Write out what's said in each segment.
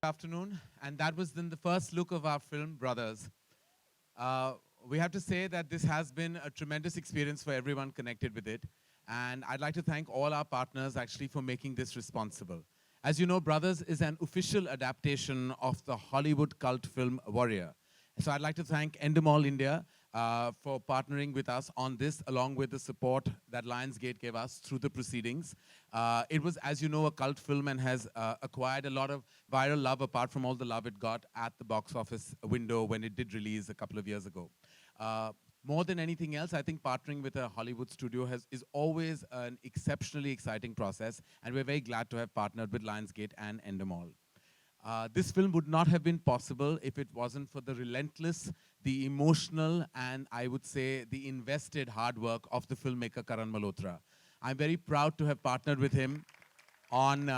Afternoon, and that was then the first look of our film, Brothers. Uh, we have to say that this has been a tremendous experience for everyone connected with it, and I'd like to thank all our partners actually for making this responsible. As you know, Brothers is an official adaptation of the Hollywood cult film Warrior. So I'd like to thank Endemol India for partnering with us on this, along with the support that Lionsgate gave us through the proceedings. It was, as you know, a cult film and has acquired a lot of viral love apart from all the love it got at the box office window when it did release a couple of years ago. Uh, more than anything else, I think partnering with a Hollywood studio is always an exceptionally exciting process, and we're very glad to have partnered with Lionsgate and Endemol. This film would not have been possible if it wasn't for the relentless, the emotional, and I would say the invested hard work of the filmmaker Karan Malhotra. I'm very proud to have partnered with him on,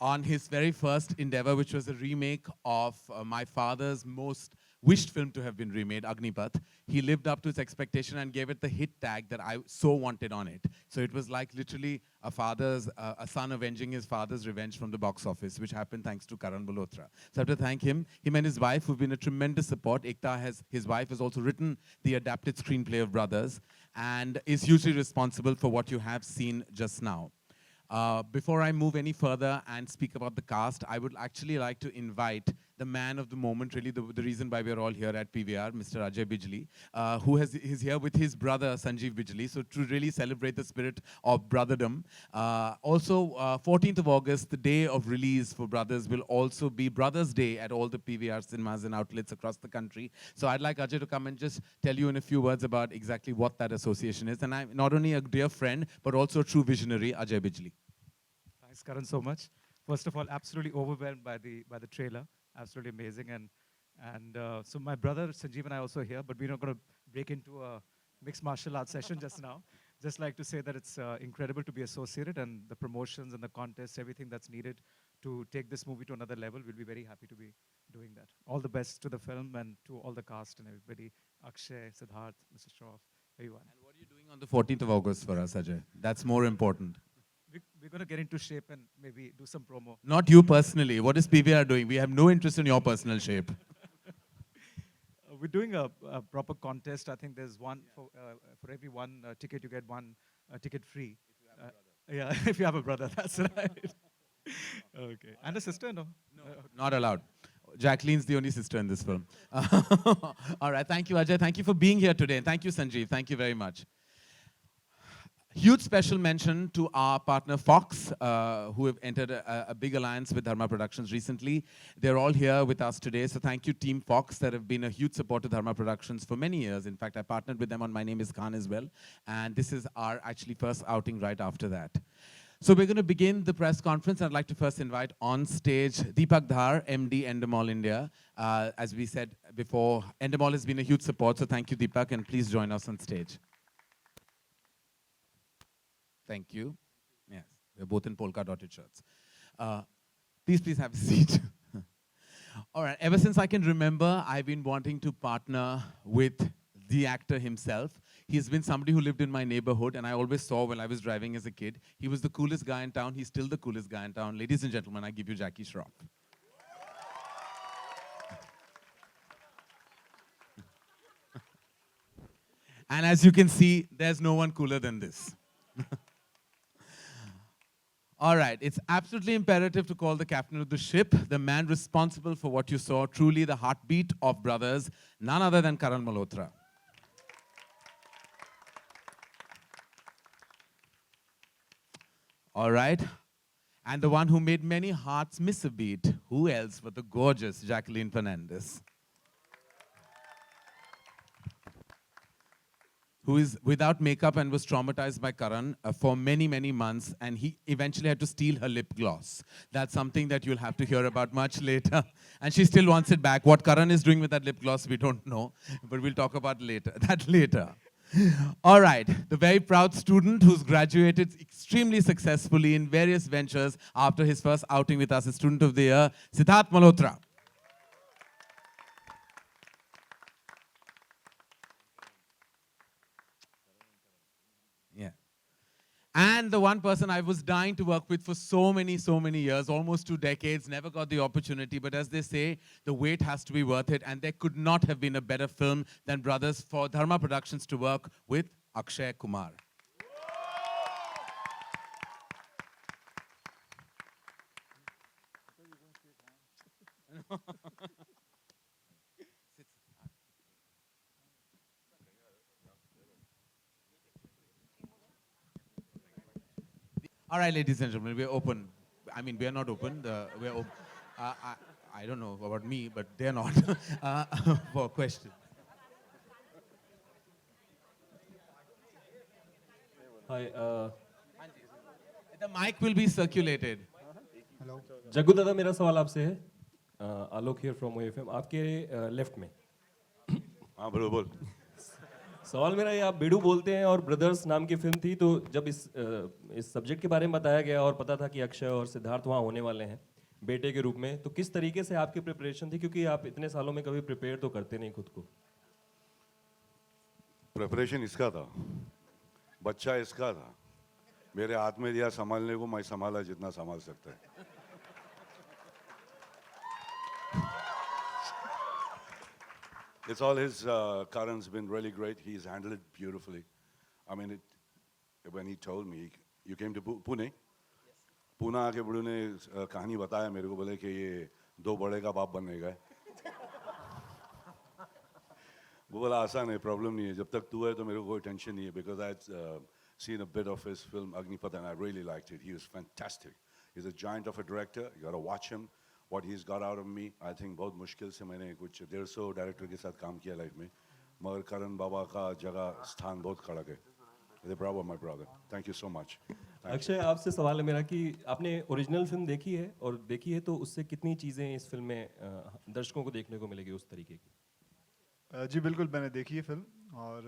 on his very first endeavor, which was a remake of my father's most wished film to have been remade, Agnipath. He lived up to its expectation and gave it the hit tag that I so wanted on it. So it was like literally a son avenging his father's revenge from the box office, which happened thanks to Karan Malhotra. So I have to thank him and his wife, who've been a tremendous support. His wife has also written the adapted screenplay of Brothers and is hugely responsible for what you have seen just now. Before I move any further and speak about the cast, I would actually like to invite the man of the moment, really the reason why we're all here at PVR, Mr. Ajay Bijli, who is here with his brother, Sanjeev Bijli, so to really celebrate the spirit of brotherdom. Also, 14th of August, the day of release for Brothers, will also be Brothers Day at all the PVR cinemas and outlets across the country. So I'd like Ajay to come and just tell you in a few words about exactly what that association is. And I'm not only a dear friend, but also a true visionary, Ajay Bijli. Thanks, Karan, so much. First of all, absolutely overwhelmed by the trailer. Absolutely amazing. And so my brother Sanjeev and I also here, but we're not going to break into a mixed martial arts session just now. Just like to say that it's incredible to be associated, and the promotions and the contests, everything that's needed to take this movie to another level. We'll be very happy to be doing that. All the best to the film and to all the cast and everybody. Akshay, Siddharth, Mr. Shroff, everyone. And what are you doing on the 14th of August for us, Ajay? That's more important. We're going to get into shape and maybe do some promo. Not you personally. What is PVR doing? We have no interest in your personal shape. We're doing a proper contest. I think there's one for every one ticket, you get one ticket free. Yeah, if you have a brother, that's right. Okay. And a sister, no? No, not allowed. Jacqueline's the only sister in this film. All right, thank you, Ajay. Thank you for being here today. And thank you, Sanjeev. Thank you very much. Huge special mention to our partner Fox, who have entered a big alliance with Dharma Productions recently. They're all here with us today, so thank you, Team Fox, that have been a huge support to Dharma Productions for many years. In fact, I partnered with them on My Name is Khan as well, and this is our actually first outing right after that. So we're going to begin the press conference. I'd like to first invite on stage Deepak Dhar, MD, Endemol India. As we said before, Endemol has been a huge support, so thank you, Deepak, and please join us on stage. Thank you. Yes, we're both in polka dotted shirts. Please have a seat. All right, ever since I can remember, I've been wanting to partner with the actor himself. He's been somebody who lived in my neighborhood, and I always saw when I was driving as a kid. He was the coolest guy in town. He's still the coolest guy in town. Ladies and gentlemen, I give you Jackie Shroff. And as you can see, there's no one cooler than this. All right, it's absolutely imperative to call the captain of the ship, the man responsible for what you saw, truly the heartbeat of Brothers, none other than Karan Malhotra. All right, and the one who made many hearts miss a beat, who else but the gorgeous Jacqueline Fernandez, who is without makeup and was traumatized by Karan for many, many months, and he eventually had to steal her lip gloss. That's something that you'll have to hear about much later. And she still wants it back. What Karan is doing with that lip gloss, we don't know, but we'll talk about that later. All right, the very proud student who's graduated extremely successfully in various ventures after his first outing with us, is Student of the Year, Siddharth Malhotra. And the one person I was dying to work with for so many years, almost 2 decades, never got the opportunity. But as they say, the wait has to be worth it. And there could not have been a better film than Brothers for Dharma Productions to work with Akshay Kumar. All right, ladies and gentlemen, we're open. I mean, we're not open. We're op- I don't know about me, but they're not. For questions. Hi, The mic will be circulated. Jaggu दादा मेरा सवाल आपसे है आलोक here from OFM आपके left में हाँ बोलो बोल सवाल मेरा ये आप बेडू बोलते हैं और ब्रदर्स नाम की फिल्म थी तो जब इस सब्जेक्ट के बारे में बताया गया और पता था कि अक्षय और सिद्धार्थ वहाँ होने वाले हैं बेटे के रूप में तो किस तरीके से आपकी प्रिपरेशन थी क्योंकि आप इतने सालों में कभी प्रिपेयर तो करते नहीं खुद को प्रिपरेशन इसका था बच्चा इसका था मेरे हाथ में दिया संभालने को मैं संभाला जितना संभाल सकता है It's all his. Karan's been really great. He's handled it beautifully. I mean, when he told me, you came to Pune. Pune आके बुढ़ू ने कहानी बताया मेरे को बोले कि ये दो बड़े का बाप बनने का है वो बोला आसान है प्रॉब्लम नहीं है जब तक तू है तो मेरे को कोई टेंशन नहीं है because I had seen a bit of his film Agnipath and I really liked it. He was fantastic. He's a giant of a director. You got to watch him. What he's got out of me, I think बहुत मुश्किल से मैंने कुछ 150 director के साथ काम किया life में मगर करण बाबा का जगह स्थान बहुत कड़क है Bravo, my brother. Thank you so much. Akshay आपसे सवाल है मेरा कि आपने ओरिजिनल फिल्म देखी है और देखी है तो उससे कितनी चीज़ें इस फिल्म में दर्शकों को देखने को मिलेगी उस तरीके की जी बिल्कुल मैंने देखी है फिल्म और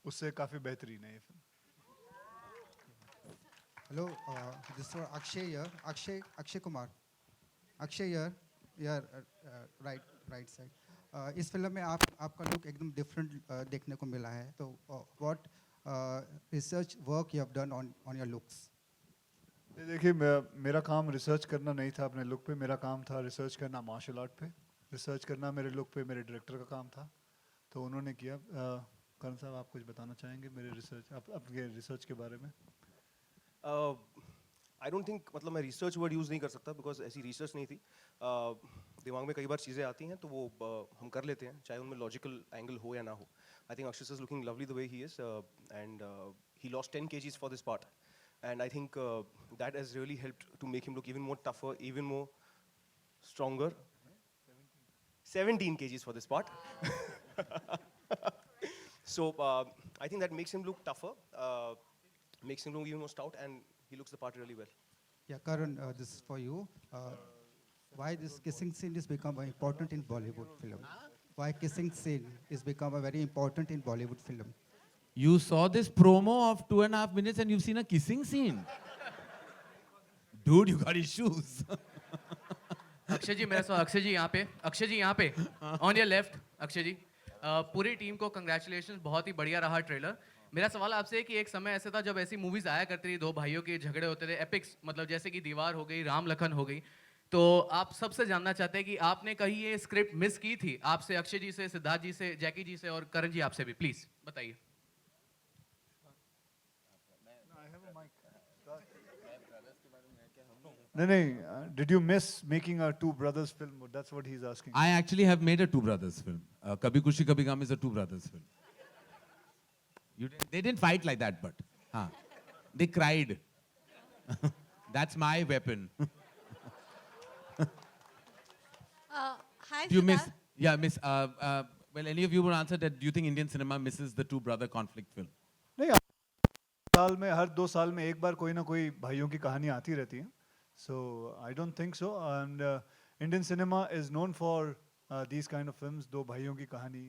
उससे काफ़ी बेहतरीन है ये film Hello, this is for Akshay here. Akshay Kumar. Akshay here. Yeah, right side. इस फिल्म में आपका लुक एकदम डिफरेंट देखने को मिला है तो what research work you have done on your looks देखिए मेरा काम रिसर्च करना नहीं था अपने लुक पे मेरा काम था रिसर्च करना मार्शल आर्ट पे रिसर्च करना मेरे लुक पे मेरे डायरेक्टर का काम था तो उन्होंने किया करण साहब आप कुछ बताना चाहेंगे मेरे रिसर्च आपके रिसर्च के बारे में आई डोंट थिंक मतलब मैं रिसर्च वर्ड यूज़ नहीं कर सकता बिकॉज ऐसी रिसर्च नहीं थी दिमाग में कई बार चीज़ें आती हैं तो वो हम कर लेते हैं चाहे उनमें लॉजिकल एंगल हो या ना हो I think Akshay is looking lovely the way he is and he lost 10 kgs for this part and I think that has really helped to make him look even more tougher even more stronger 17 kgs for this part. So I think that makes him look tougher, makes him look even more stout, and he looks the part really well. Yeah, Karan, this is for you. Why this kissing scene is become very important in Bollywood film? Why kissing scene is become a very important in Bollywood film? You saw this promo of 2.5 minutes and you've seen a kissing scene. Dude, you got issues. Akshay ji मेरा सवाल अक्षय जी यहाँ पे on your left Akshay ji पूरी team को congratulation बहुत ही बढ़िया रहा trailer मेरा सवाल आपसे है कि एक समय ऐसे था जब ऐसी मूवीज आया करती थी दो भाइयों के झगड़े होते थे एपिक्स मतलब जैसे कि दीवार हो गई राम लखन हो गई तो आप सबसे जानना चाहते हैं कि आपने कहीं ये स्क्रिप्ट मिस की थी आपसे अक्षय जी से सिद्धार्थ जी से जैकी जी से और करण जी आपसे भी प्लीज बताइए नहीं did you miss making a two brothers film that's what he's asking I actually have made a two brothers film. Kabhi Khushi Kabhi Gum is a two brothers film. They didn't fight like that, but they cried. That's my weapon. Hi, Do you miss? Siddharth. Yeah, miss. Well, any of you would answer that? Do you think Indian cinema misses the two brother conflict film? नहीं साल में हर 2 साल में एक बार कोई ना कोई भाइयों की कहानी आती रहती है so I don't think so and Indian cinema is known for these kind of films दो भाइयों की कहानी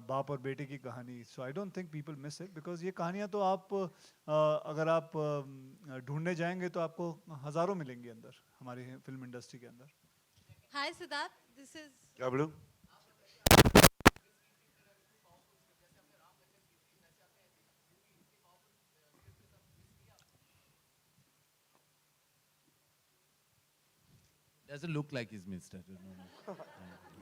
बाप और बेटे की कहानी so I don't think people miss it because ये कहानियाँ तो आप अगर आप ढूंढने जाएंगे तो आपको हजारों मिलेंगी अंदर हमारी फिल्म इंडस्ट्री के अंदर Hi, Siddharth. This is क्या बोलूं Doesn't look like he's missed it.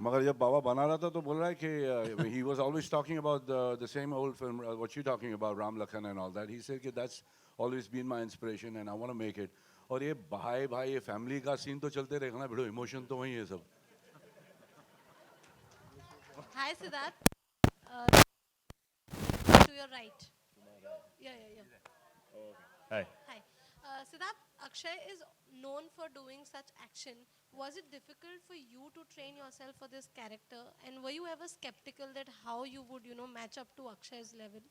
मगर जब बाबा बना रहा था तो बोल रहा है कि he was always talking about the same old film, what you talking about, Ram Lakhan and all that. He said कि that's always been my inspiration and I want to make it. और ये भाई भाई ये family का scene तो चलते रहेगा ना भिड़ो, इमोशन तो वही है सब. Hi, Siddharth. To your right. Yeah. Hi. Hi. Siddharth, Akshay is known for doing such action. Was it difficult for you to train yourself for this character? And were you ever skeptical that how you would, match up to Akshay's level?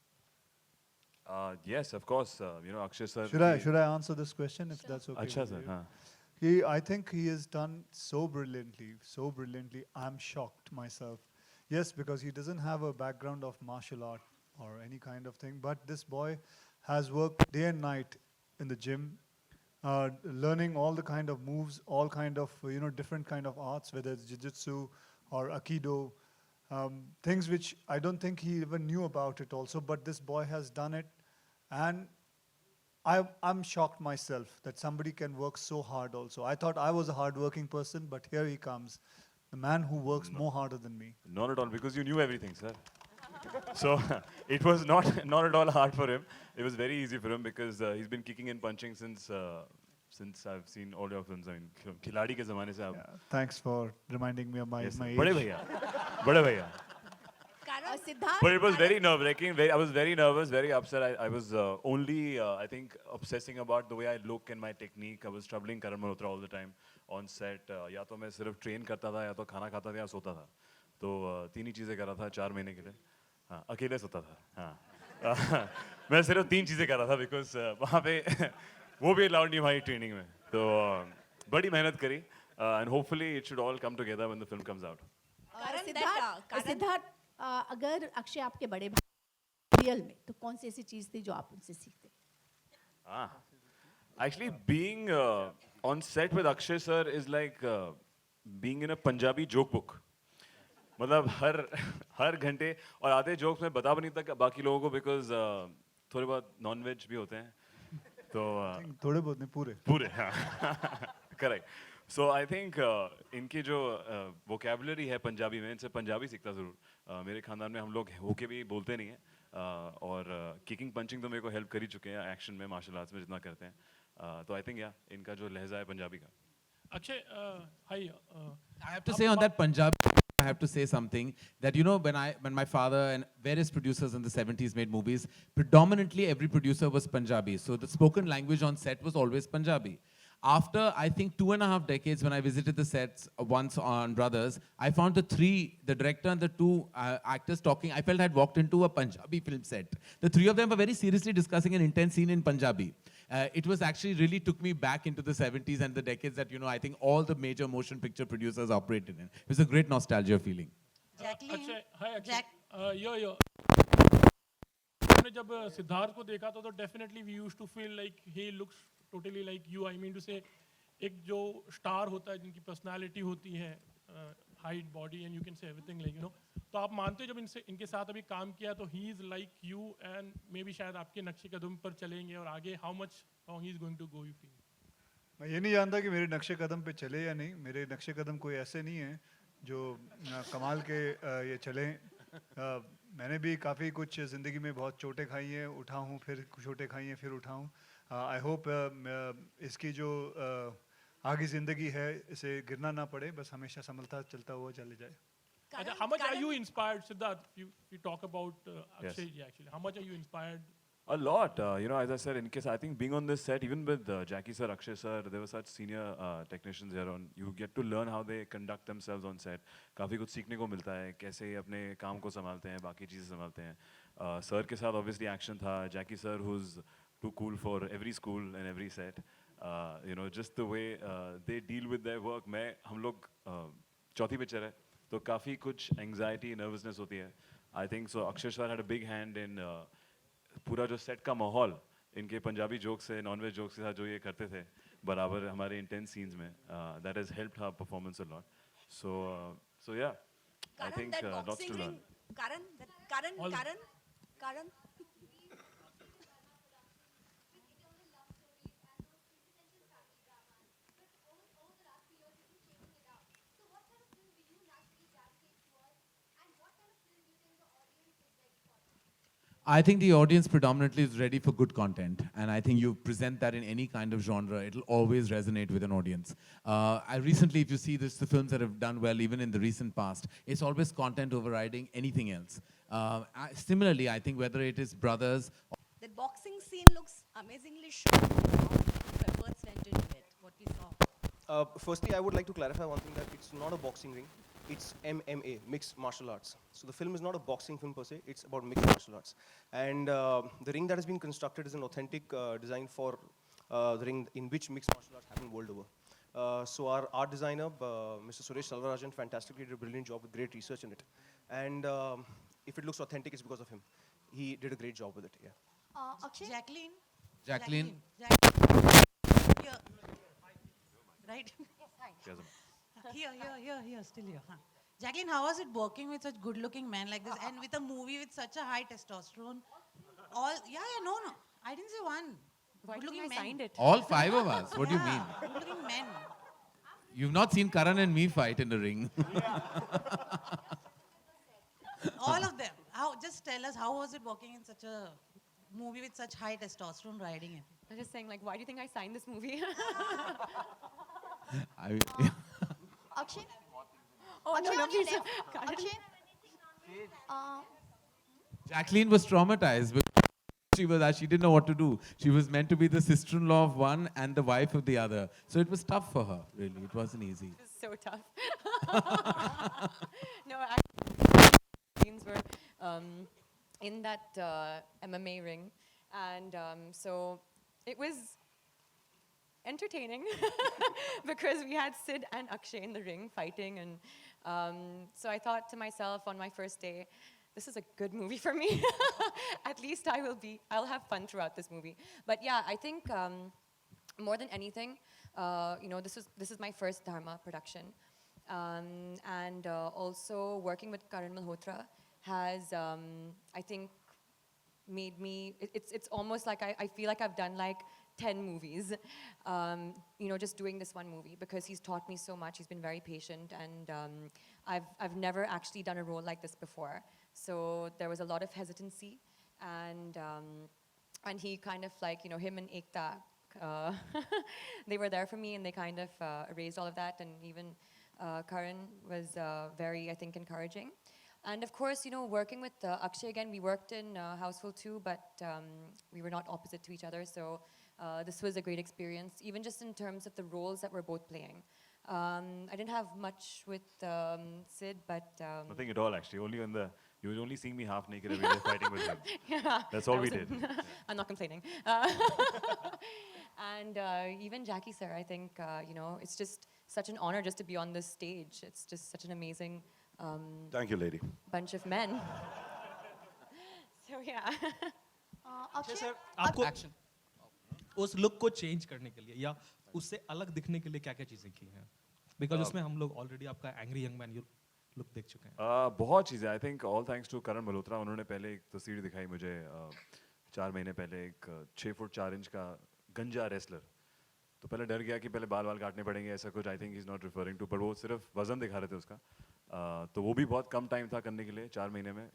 Yes, of course. Akshay sir. Should I answer this question if that's okay? Acha with sir. you? हाँ. I think he has done so brilliantly. I'm shocked myself. Yes, because he doesn't have a background of martial art or any kind of thing, but this boy has worked day and night in the gym, learning all the kind of moves, all kind of different kind of arts, whether it's jiu-jitsu or aikido, things which I don't think he even knew about it also, but this boy has done it, and I'm shocked myself that somebody can work so hard also. I thought I was a hard-working person, but here he comes, the man who works more harder than me. Not at all, because you knew everything, sir. So it was not at all hard for him. It was very easy for him because he's been kicking and punching since I've seen all your films. I mean, खिलाड़ी के ज़माने से आप. Yeah, thanks for reminding me of my Yes, sir. age. बड़े भैया. Siddharth. But it was very nerve-wracking. I was very nervous, very upset. I was only, I think, obsessing about the way I look and my technique. I was troubling Karan Malhotra all the time on set. या तो मैं सिर्फ train करता था, या तो खाना खाता था, या सोता था. तो तीन ही चीज़ें कर रहा था 4 महीने के लिए. हाँ, अकेले सोता था. हाँ. मैं सिर्फ 3 चीज़ें कर रहा था because वहाँ पे वो भी allowed नहीं हमारी training में. तो बड़ी मेहनत करी. And hopefully it should all come together when the film comes out. Siddharth अगर अक्षय आपके बड़े भाई रियल में तो कौन सी ऐसी चीज थी जो आप उनसे सीखते? Actually, being on set with Akshay sir is like being in a Punjabi joke book. मतलब हर घंटे और आधे jokes मैं बता भी नहीं तक बाकी लोगों को because थोड़े बहुत non-veg भी होते हैं. तो थोड़े बहुत नहीं पूरे हाँ. Correct. So I think इनकी जो vocabulary है पंजाबी में, इनसे पंजाबी सीखता ज़रूर. मेरे खानदान में हम लोग होके भी बोलते नहीं हैं. और किकिंग पंचिंग तो मेरे को हेल्प कर ही चुके हैं एक्शन में, मार्शल आर्ट्स में जितना करते हैं. तो आई थिंक इनका जो लहजा है पंजाबी का. Akshay, hi. I have to say on that Punjabi, I have to say something that when my father and various producers in the 70s made movies, predominantly every producer was Punjabi. So the spoken language on set was always Punjabi. After, I think, 2.5 decades, when I visited the sets once on Brothers, I found the director and the 2 actors talking. I felt I had walked into a Punjabi film set. The 3 of them were very seriously discussing an intense scene in Punjabi. It was actually really took me back into the 70s and the decades that, I think all the major motion picture producers operated in. It was a great nostalgia feeling. Akshay, hi Akshay. Yo. हमने जब सिद्धार्थ को देखा तो definitely we used to feel like he looks totally like you. I mean to say, एक जो star होता है जिनकी पर्सनालिटी होती है, height, body, and you can say everything like तो आप मानते हो जब इनके साथ अभी काम किया तो he is like you and maybe शायद आपके नक्शे कदम पर चलेंगे और आगे how much long he is going to go you feel? मैं ये नहीं जानता कि मेरे नक्शे कदम पे चले या नहीं. मेरे नक्शे कदम कोई ऐसे नहीं है जो कमाल के ये चले. मैंने भी काफ़ी कुछ ज़िंदगी में बहुत चोटें खाई हैं, उठा हूँ, फिर चोटें खाई हैं, फिर उठा हूँ. आई होप इसकी जो आगे ज़िंदगी है इसे गिरना ना पड़े, बस हमेशा संभलता चलता हुआ चले जाए. How much are you inspired, Siddharth? You talk about Akshay ji actually. How much are you inspired? A lot. As I said, in case I think being on this set, even with Jackie sir, Akshay sir, there were such senior technicians here on. You get to learn how they conduct themselves on set. काफ़ी कुछ सीखने को मिलता है, कैसे अपने काम को संभालते हैं, बाकी चीज़ें संभालते हैं. Sir के साथ obviously action था. Jackie sir, who's too cool for every school and every set. Just the way they deal with their work. हम लोग चौथी पिक्चर है, तो काफ़ी कुछ anxiety, nervousness होती है. I think so. Akshay sir had a big hand in पूरा जो सेट का माहौल, इनके पंजाबी जोक्स से, नॉन-वेज जोक्स के साथ जो ये करते थे बराबर हमारे इंटेंस सीन्स में, that has helped our performance a lot. So yeah, I think lots to learn. Karan. I think the audience predominantly is ready for good content, and I think you present that in any kind of genre, it'll always resonate with an audience. I recently, if you see this, the films that have done well, even in the recent past, it's always content overriding anything else. Similarly, I think whether it is Brothers. The boxing scene looks amazingly shot. Efforts went into it, what we saw. Firstly, I would like to clarify one thing, that it's not a boxing ring. It's MMA, mixed martial arts. So the film is not a boxing film per se, it's about mixed martial arts. And the ring that has been constructed is an authentic design for the ring in which mixed martial arts happen world over. So our art designer, Mr. Suresh Salvarajan, fantastically did a brilliant job with great research in it. And if it looks authentic, it's because of him. He did a great job with it, yeah. Akshay? Jacqueline? Jacqueline. Here. Right? Here, still here. Huh. Jacqueline, how was it working with such good-looking men like this, and with a movie with such a high testosterone? No. I didn't say one. Good-looking men. Signed it. All five of us. What do you mean? Good-looking men. You've not seen Karan and me fight in the ring. All of them. Just tell us, how was it working in such a movie with such high testosterone riding it? I was just saying, like, why do you think I signed this movie? Akshay? Oh, Akshay, no, on your please. left. Karan. Akshay? Jacqueline was traumatized because she didn't know what to do. She was meant to be the sister-in-law of one and the wife of the other. So it was tough for her, really. It wasn't easy. This is so tough. No, scenes were in that MMA ring, and so it was entertaining because we had Sid and Akshay in the ring fighting, and so I thought to myself on my first day, this is a good movie for me. At least I'll have fun throughout this movie. But yeah, I think more than anything, this is my first Dharma production. And also working with Karan Malhotra has, I think, made me, it's almost like I feel like I've done like 10 movies, just doing this one movie, because he's taught me so much. He's been very patient, and I've never actually done a role like this before. So there was a lot of hesitancy, and he kind of like, him and Ekta, they were there for me, and they kind of erased all of that, and even Karan was very, I think, encouraging. And of course, working with Akshay again, we worked in Houseful too, but we were not opposite to each other, so this was a great experience, even just in terms of the roles that we're both playing. I didn't have much with Sid, but... Nothing at all, actually. You were only seeing me half naked every day fighting with him. Yeah, That's all we did. I'm not complaining. And even Jackie sir, I think, it's just such an honor just to be on this stage. It's just such an amazing Thank you, lady. bunch of men. So yeah. Akshay? Sir आपको उस look को change करने के लिए या उससे अलग दिखने के लिए क्या क्या चीज़ें की हैं बिकॉज उसमें हम लोग ऑलरेडी आपका एंग्री यंग मैन लुक देख चुके हैं बहुत चीज़ें I think all thanks to Karan Malhotra. उन्होंने पहले एक तस्वीर दिखाई मुझे 4 महीने पहले, एक 6 फुट 4 इंच का गंजा रेसलर. तो पहले डर गया कि पहले बाल काटने पड़ेंगे, ऐसा कुछ. I think is not referring to, पर वो सिर्फ वजन दिखा रहे थे उसका. तो वो भी बहुत कम टाइम था करने के लिए, 4 महीने में.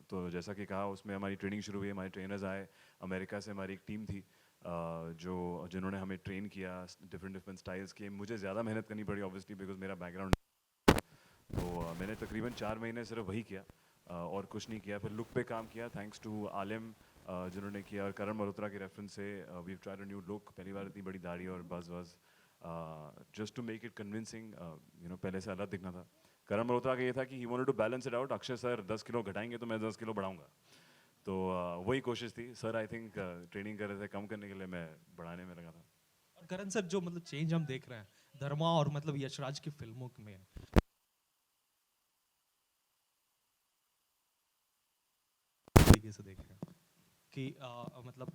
तो जैसा कि कहा, उसमें हमारी ट्रेनिंग शुरू हुई. हमारे ट्रेनर्स आए अमेरिका से, हमारी एक टीम थी जिन्होंने हमें ट्रेन किया डिफरेंट स्टाइल्स के. मुझे ज़्यादा मेहनत करनी पड़ी ऑब्वियसली, बिकॉज मेरा बैकग्राउंड. तो मैंने तकरीबन 4 महीने सिर्फ वही किया और कुछ नहीं किया. फिर लुक पे काम किया, थैंक्स टू आलिम जिन्होंने किया, और करण मल्होत्रा के रेफरेंस से we tried a new look. पहली बार इतनी बड़ी दाढ़ी और buzz just to make it convincing. पहले से अलग दिखना था. करण मल्होत्रा का ये था कि he wanted to balance it out. Akshay sir 10 kilo घटाएंगे तो मैं 10 किलो बढ़ाऊंगा. तो वही कोशिश थी. सर आई थिंक ट्रेनिंग कर रहे थे कम करने के लिए, मैं बढ़ाने में लगा था. और करण सर जो मतलब चेंज हम देख रहे हैं धर्मा और मतलब यशराज की फिल्मों में तरीके से देख रहे हैं कि मतलब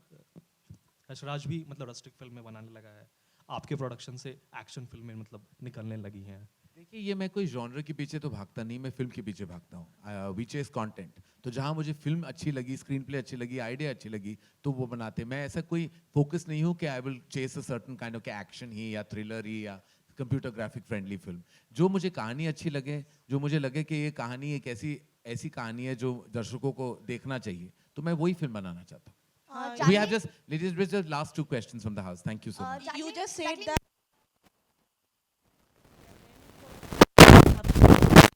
यशराज भी मतलब रस्टिक फिल्म में बनाने लगा है, आपके प्रोडक्शन से एक्शन फिल्में मतलब निकलने लगी हैं. देखिए, ये मैं कोई जॉनर के पीछे तो भागता नहीं, मैं फिल्म के पीछे भागता हूँ. We chase content. तो जहाँ मुझे फिल्म अच्छी लगी, स्क्रीन प्ले अच्छी लगी, आइडिया अच्छी लगी, तो वो बनाते. मैं ऐसा कोई फोकस नहीं हूँ कि I will chase a certain kind of action ही या थ्रिलर ही या कंप्यूटर ग्राफिक फ्रेंडली फिल्म. जो मुझे कहानी अच्छी लगे, जो मुझे लगे कि ये कहानी एक ऐसी कहानी है जो दर्शकों को देखना चाहिए, तो मैं वही फिल्म बनाना चाहता हूँ. We Jacqueline, have just, ladies, just last two questions from the house. Thank you so much. Jacqueline, You just said Jacqueline, that.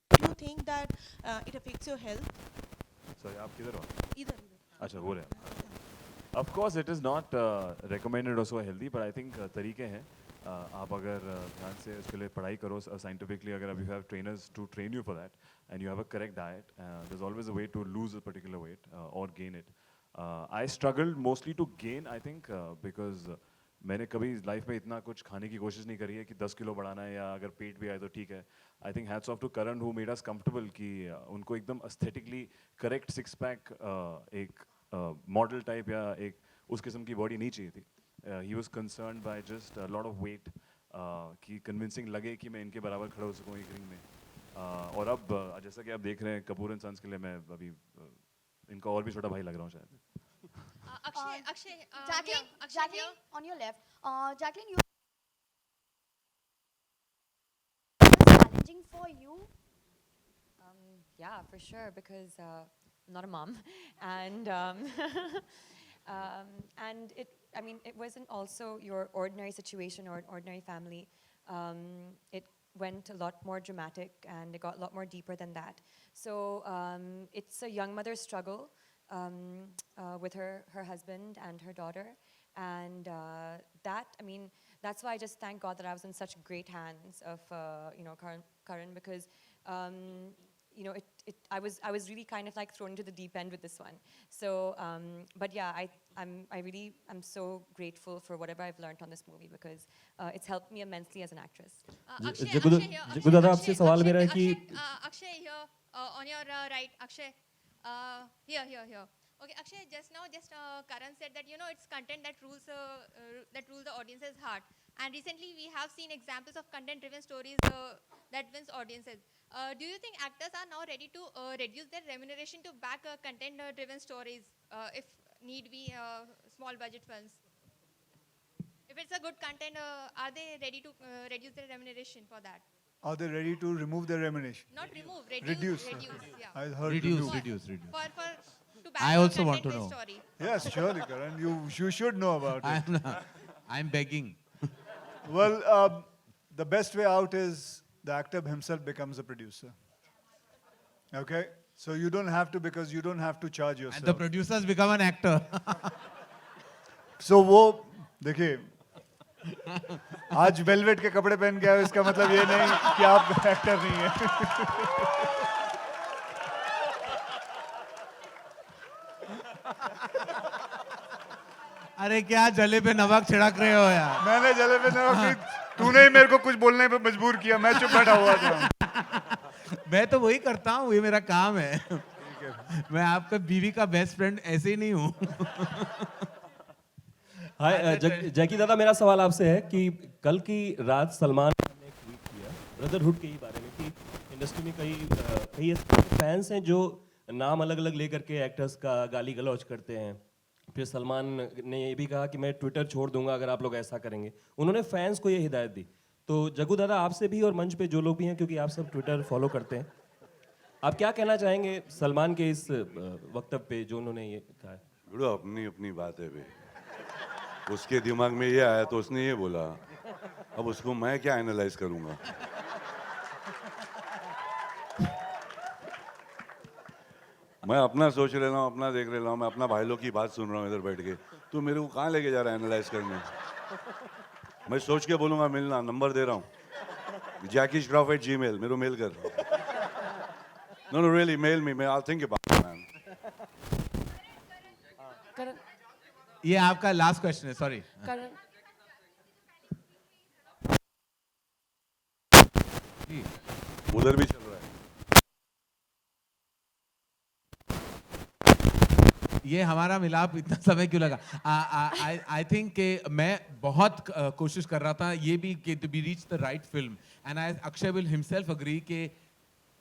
Do you think that it affects your health? Sorry, आप किधर हो? Either. अच्छा वो रहे. Of course, it is not recommended also healthy, but I think तरीके हैं. आप अगर ध्यान से उसके लिए पढ़ाई करो scientifically, अगर you have trainers to train you for that, and you have a correct diet, there's always a way to lose a particular weight or gain it. I struggled mostly to gain, I think, because मैंने कभी life में इतना कुछ खाने की कोशिश नहीं करी है कि 10 किलो बढ़ाना है या अगर पेट भी आए तो ठीक है. I think hats off to Karan who made us comfortable कि उनको एकदम एस्थेटिकली करेक्ट सिक्स पैक एक मॉडल टाइप या एक उस किस्म की बॉडी नहीं चाहिए थी. He was concerned by just lot of weight कि कन्विंसिंग लगे कि मैं इनके बराबर खड़ा हो सकूँ एक रिंग में. और अब जैसा कि आप देख रहे हैं कपूर एंड सन्स के लिए मैं अभी इनका और भी छोटा भाई लग रहा हूँ शायद. Jacqueline, Jacqueline, on your left. Jacqueline, you challenging for you. Yeah, for sure, because I'm not a mom, and and I mean, it wasn't also your ordinary situation or an ordinary family. It went a lot more dramatic, and it got a lot more deeper than that. So it's a young mother's struggle with her husband and her daughter, and I mean, that's why I just thank God that I was in such great hands of Karan, because I was really kind of like thrown into the deep end with this one. So but yeah, I'm so grateful for whatever I've learned on this movie, because it's helped me immensely as an actress. Jaggu दादा आपसे सवाल मेरा है कि Akshay here on your right, Akshay here. Okay, Akshay, just now Karan said that it's content that rules the audience's heart, and recently we have seen examples of content-driven stories that wins audiences. Do you think actors are now ready to reduce their remuneration to back content-driven stories, if need be, small budget films? If it's a good content, are they ready to reduce their remuneration for that? Are they ready to remove their remuneration? Not remove, reduce. Yeah. I heard Reduce. To back I a also want to content-based know. story. Yes, surely, Karan. You should know about it. I'm begging. Well, the best way out is the actor himself becomes a producer. Okay? So you don't have to, because you don't have to charge yourself. And the producers become an actor. So वो देखिए आज velvet के कपड़े पहन के आए इसका मतलब ये नहीं कि आप एक्टर नहीं है. अरे क्या जले पे नमक छिड़क रहे हो यार. मैंने जले पे नमक नहीं, तूने ही मेरे को कुछ बोलने पे मजबूर किया. मैं चुप बैठा हुआ था. मैं तो वही करता हूँ, ये मेरा काम है. मैं आपका बीवी का बेस्ट फ्रेंड ऐसे ही नहीं हूँ. हाय जैकी दादा, मेरा सवाल आपसे है कि कल की रात सलमान ने एक ट्वीट किया ब्रदरहुड के ही बारे में कि इंडस्ट्री में कई ऐसे फैंस हैं जो नाम अलग अलग लेकर के एक्टर्स का गाली गलौज करते हैं. फिर सलमान ने ये भी कहा कि मैं ट्विटर छोड़ दूंगा अगर आप लोग ऐसा करेंगे. उन्होंने फैंस को ये हिदायत दी. तो जग्गू दादा, आपसे भी और मंच पे जो लोग भी हैं, क्योंकि आप सब ट्विटर फॉलो करते हैं, आप क्या कहना चाहेंगे सलमान के इस वक्तव्य पे जो उन्होंने ये कहा है? गुरु अपनी बात है भाई. उसके दिमाग में ये आया तो उसने ये बोला. अब उसको मैं क्या एनालाइज करूंगा? मैं अपना सोच रहा हूँ, अपना देख रहा हूँ, मैं अपना भाई लोग की बात सुन रहा हूँ इधर बैठ के. तू मेरे को कहाँ लेके जा रहा है एनालाइज करने? मैं सोच के बोलूँगा मिलना, नंबर दे रहा हूँ. jackieshroff@gmail, मेरे को मेल कर. No, really, mail me. I'll think about it, man. ये आपका लास्ट क्वेश्चन है, सॉरी. उधर भी चल रहा है. ये हमारा मिलाप इतना समय क्यों लगा? आई थिंक कि मैं बहुत कोशिश कर रहा था ये भी कि to be reach the right film, and Akshay will himself agree कि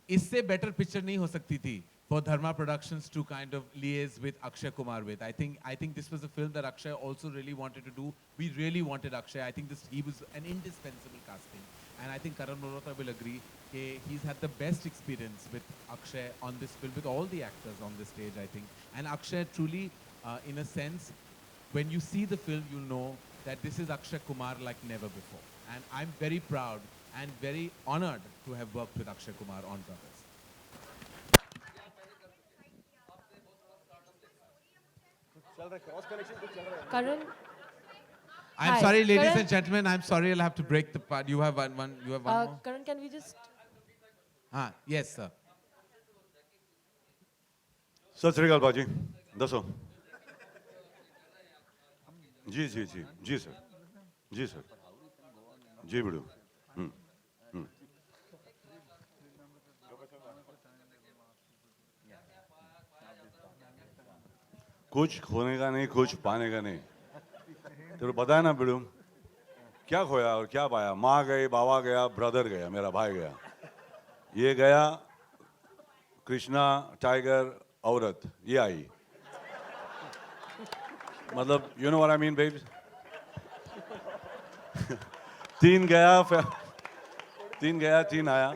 इससे बेटर पिक्चर नहीं हो सकती थी for Dharma Productions to kind of liaise with Akshay Kumar with. I think this was a film that Akshay also really wanted to do. We really wanted Akshay. I think he was an indispensable casting. And I think Karan Malhotra will agree he's had the best experience with Akshay on this film, with all the actors on this stage, I think. And Akshay truly, in a sense, when you see the film, you'll know that this is Akshay Kumar like never before. And I'm very proud and very honored to have worked with Akshay Kumar on Brothers. Karan, I'm Hi, sorry, ladies Karan. and gentlemen. I'm sorry, I'll have to break the part. You have one. You have one more. Karan, can we just? Yes, sir. सत श्री अकाल बाजी दसो जी जी जी जी sir जी sir जी बिड़ू कुछ खोने का नहीं कुछ पाने का नहीं तेरे को पता है ना बिड़ू क्या खोया और क्या पाया माँ गई बाबा गया ब्रदर गया मेरा भाई गया ये गया कृष्णा टाइगर औरत ये आई मतलब you know what I mean babes तीन गया तीन आया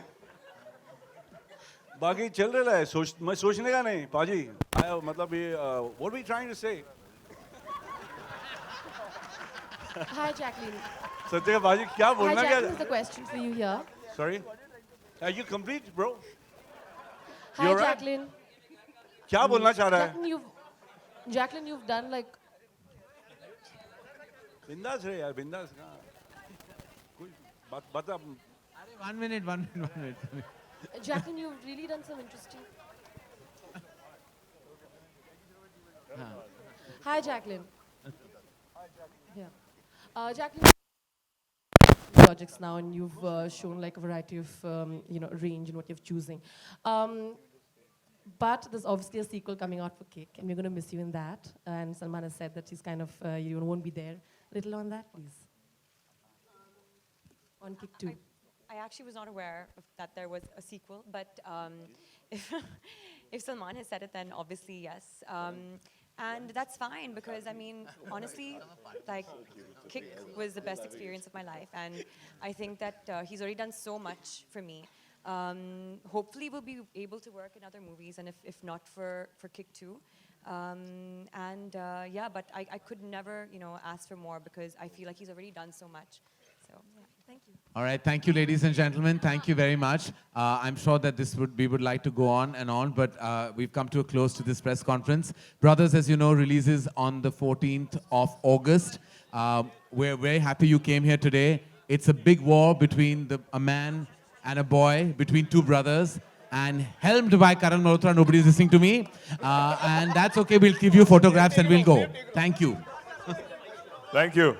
बाकी चल रहा है मैं सोचने का नहीं पाजी आया मतलब ये व्हाट वी ट्राइंग टू से Hi, Jacqueline. सत्य का बाजी क्या Hi, बोलना Jacqueline. क्या Is the question for you here? Sorry are you complete bro Hi, You're right. Jacqueline. क्या बोलना चाह रहा है Jacqueline, you've done like. बिंदास रे यार बिंदास कोई बात बता One minute. Jacqueline, you've really done some interesting. Hi, Jacqueline. Yeah. Jacqueline, projects now, and you've shown like a variety of range in what you're choosing. But there's obviously a sequel coming out for Kick, and we're going to miss you in that. And Salman has said that he's kind of you won't be there. Little on that, please. On Kick 2. I actually was not aware of that there was a sequel, but if if Salman has said it, then obviously yes. And that's fine because I mean, honestly, like Kick was the best experience of my life, and I think that he's already done so much for me. Hopefully, we'll be able to work in other movies, and if not for Kick 2. Yeah, but I could never, ask for more because I feel like he's already done so much. So, yeah. Thank you. All right, thank you, ladies and gentlemen. Thank you very much. I'm sure that we would like to go on and on, but we've come to a close to this press conference. Brothers, as you know, releases on the 14th of August. We're very happy you came here today. It's a big war between a man and a boy, between two brothers, and helmed by Karan Malhotra. Nobody's listening to me. And that's okay. We'll give you photographs and we'll go. Thank you. Thank you.